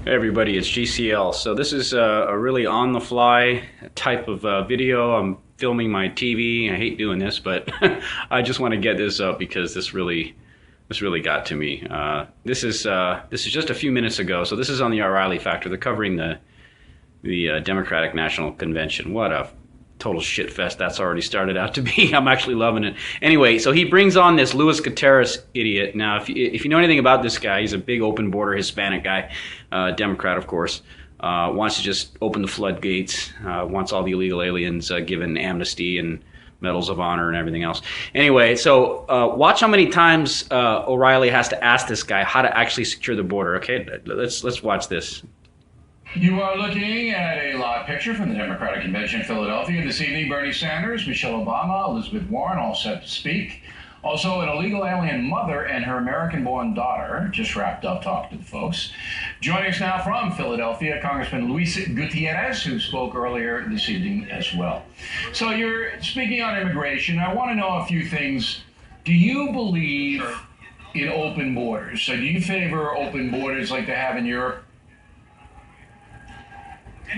Hey everybody, it's GCL. So this is a really on-the-fly type of video. I'm filming my TV. I hate doing this, but I just want to get this up because this really got to me. This is just a few minutes ago. So this is on the O'Reilly Factor. They're covering the Democratic National Convention. What a total shit fest that's already started out to be. I'm actually loving it. Anyway, so he brings on this Luis Gutierrez idiot. Now, if you know anything about this guy, he's a big open border Hispanic guy, Democrat, of course. Wants to just open the floodgates, wants all the illegal aliens given amnesty and medals of honor and everything else. Anyway, so watch how many times O'Reilly has to ask this guy how to actually secure the border. Okay, let's watch this. You are looking at a live picture from the Democratic Convention in Philadelphia. This evening, Bernie Sanders, Michelle Obama, Elizabeth Warren, all set to speak. Also, an illegal alien mother and her American-born daughter just wrapped up talking to the folks. Joining us now from Philadelphia, Congressman Luis Gutierrez, who spoke earlier this evening as well. So you're speaking on immigration. I want to know a few things. Do you believe in open borders? So do you favor open borders like they have in Europe?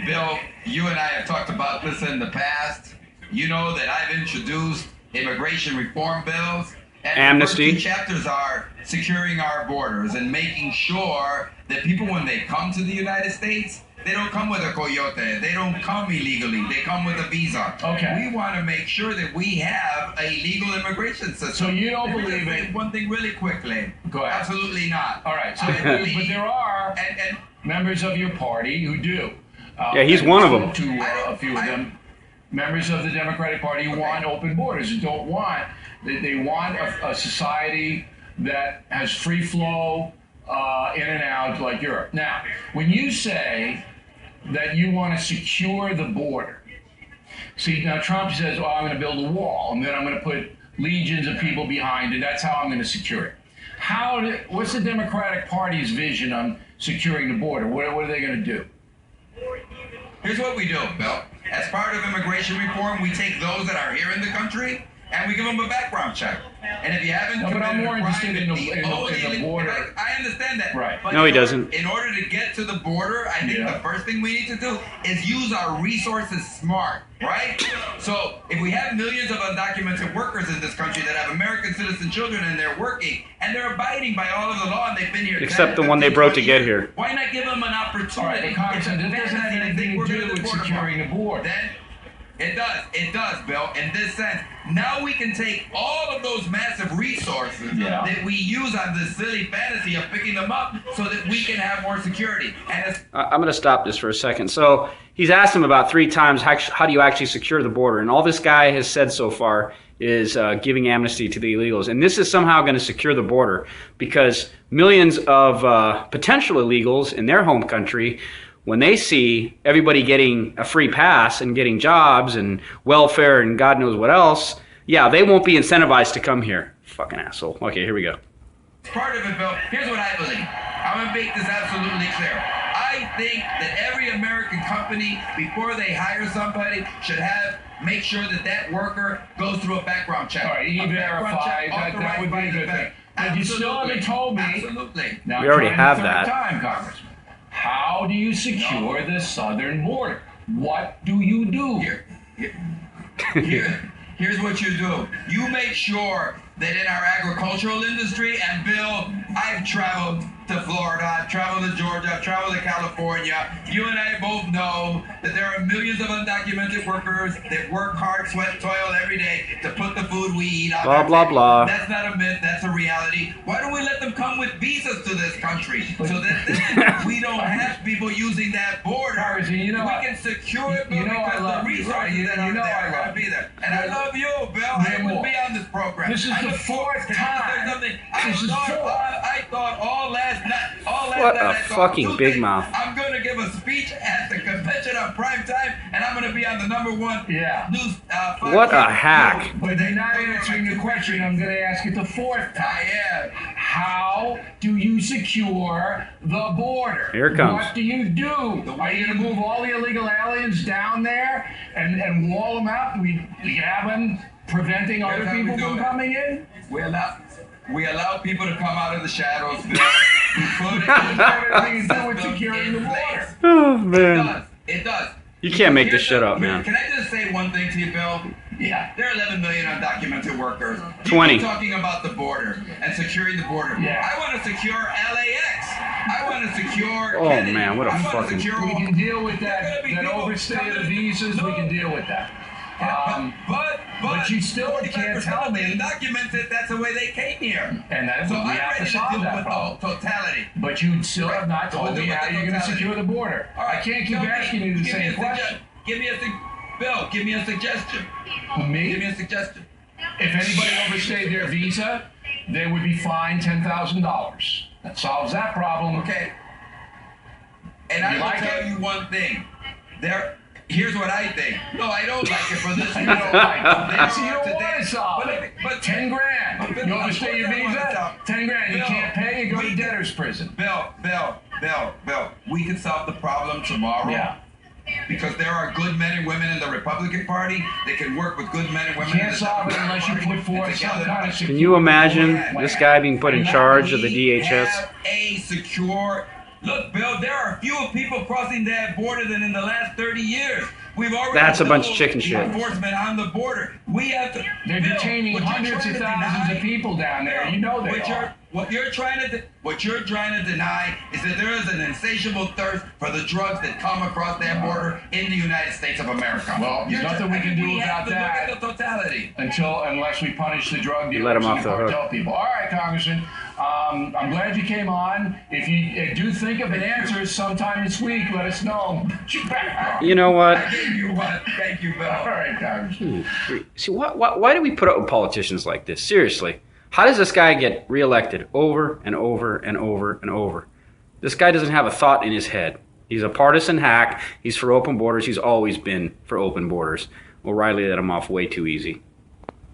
Bill, you and I have talked about this in the past. You know that I've introduced immigration reform bills. And amnesty. The first two chapters are securing our borders and making sure that people, when they come to the United States, they don't come with a coyote. They don't come illegally. They come with a visa. Okay. We want to make sure that we have a legal immigration system. So you don't believe it? One thing really quickly. Go ahead. Absolutely not. All right. So, I believe, but there are and members of your party who do. Yeah, he's one of them. To a few of them, members of the Democratic Party want open borders and don't want. They want a society that has free flow in and out like Europe. Now, when you say that you want to secure the border, see, now Trump says, "Oh, I'm going to build a wall, and then I'm going to put legions of people behind it. That's how I'm going to secure it." What's the Democratic Party's vision on securing the border? What are they going to do? Here's what we do, Bill. As part of immigration reform, we take those that are here in the country and we give them a background check. And if you haven't committed but I'm more a crime, interested in the border. I understand that. Right. But No, he doesn't. In order to get to the border, I think the first thing we need to do is use our resources smart, right? So if we have millions of undocumented workers in this country that have American citizen children and they're working and they're abiding by all of the law and they've been here Except 10, the one they 15, broke to 20 get years, here. why not give them an opportunity? All right, but Congressman, that doesn't have anything to do with securing the border. Then it does, Bill, in this sense. Now we can take all of those massive resources that we use on this silly fantasy of picking them up so that we can have more security. And I'm going to stop this for a second. So he's asked him about 3 times, how do you actually secure the border? And all this guy has said so far is giving amnesty to the illegals. And this is somehow going to secure the border because millions of potential illegals in their home country, when they see everybody getting a free pass and getting jobs and welfare and God knows what else, yeah, they won't be incentivized to come here. Fucking asshole. Okay, here we go. part of it, Bill, here's what I believe. I'm going to make this absolutely clear. I think that every American company, before they hire somebody, should make sure that worker goes through a background check. All right, E-Verify, that would be a good thing. But you still haven't told me. Absolutely. Now, we already have that. Time, Congressman. How do you secure the southern border? What do you do? Here's what you do. You make sure that in our agricultural industry, and Bill, I've traveled to Florida, I've traveled to Georgia, I've traveled to California. You and I both know that there are millions of undocumented workers that work hard, sweat, toil every day to put the food we eat on blah, blah, blah. That's not a myth, that's a reality. Why don't we let them come with visas to this country so that then we don't have people using that border? You know, we can secure it because the resources that are there are going to be there. And I love you, Bill. I would be on this program. This is the fourth time. I thought all last night. What a fucking big mouth. I'm going to give a speech at the convention on prime time, and I'm going to be on the #1 news. What a hack. But they're not answering the question. I'm going to ask it the fourth time. How do you secure the border? Here it comes. What do you do? Are you going to move all the illegal aliens down there and wall them out? We have them preventing other people from coming in? We allow people to come out of the shadows, Bill. Including Everything to do with securing the border. Oh, It man. does. It does. You can't make this Here's shit the- up, man. Can I just say one thing to you, Bill? Yeah. There are 11 million undocumented workers. You 20. keep talking about the border and securing the border. Yeah. I want to secure LAX. I want to secure. Oh, Kennedy. man, what a I wanna fucking- secure We can deal with that. There are gonna be That people overstay of the coming- visas, we can deal with that. But you still can't tell me. Undocumented, that's the way they came here. And that's So what we I'm have to ready to solve deal that with problem. the totality. But you still have not Right. told We'll me do how it you're going to totality. secure the border. All I right, can't keep tell me- asking you the give me same a question. Bill, give me a suggestion. Give me Me? a suggestion. If anybody overstayed their visa, they would be fined $10,000. That solves that problem. Okay. And I You will like tell it? you one thing. Here's what I think. No, I don't like it for this You reason. don't like There it. So are you don't today- want to solve it. but 10 grand. But You of overstay your course I wanna visa? solve- 10 grand. You Bill, can't pay, you go to we- debtor's prison. Bill, we can solve the problem tomorrow. Yeah. Because there are good men and women in the Republican Party that can work with good men and women in Can't the solve it Democratic unless you Party, put forth and some together- kind of Can you imagine secure this plan. guy being put in charge of the DHS? Have a secure. Look, Bill, there are fewer people crossing that border than in the last 30 years. We've already That's a bunch of doubled chicken shit. enforcement on the border. We have to. They're Bill, detaining what you're hundreds trying of to thousands deny- of people down there. You know they are. What you're trying to deny is that there is an insatiable thirst for the drugs that come across that border in the United States of America. Well, there's nothing we can do have about to that. Look at the totality. Unless we punish the drug dealers Let 'em and off the the hook. cartel people. All right, Congressman. I'm glad you came on. If you do think of an answer sometime this week, let us know. You know what? I gave you one. Thank you, Bill. All right, Congressman. See, why do we put up with politicians like this? Seriously. How does this guy get reelected over and over and over and over? This guy doesn't have a thought in his head. He's a partisan hack. He's for open borders. He's always been for open borders. O'Reilly let him off way too easy.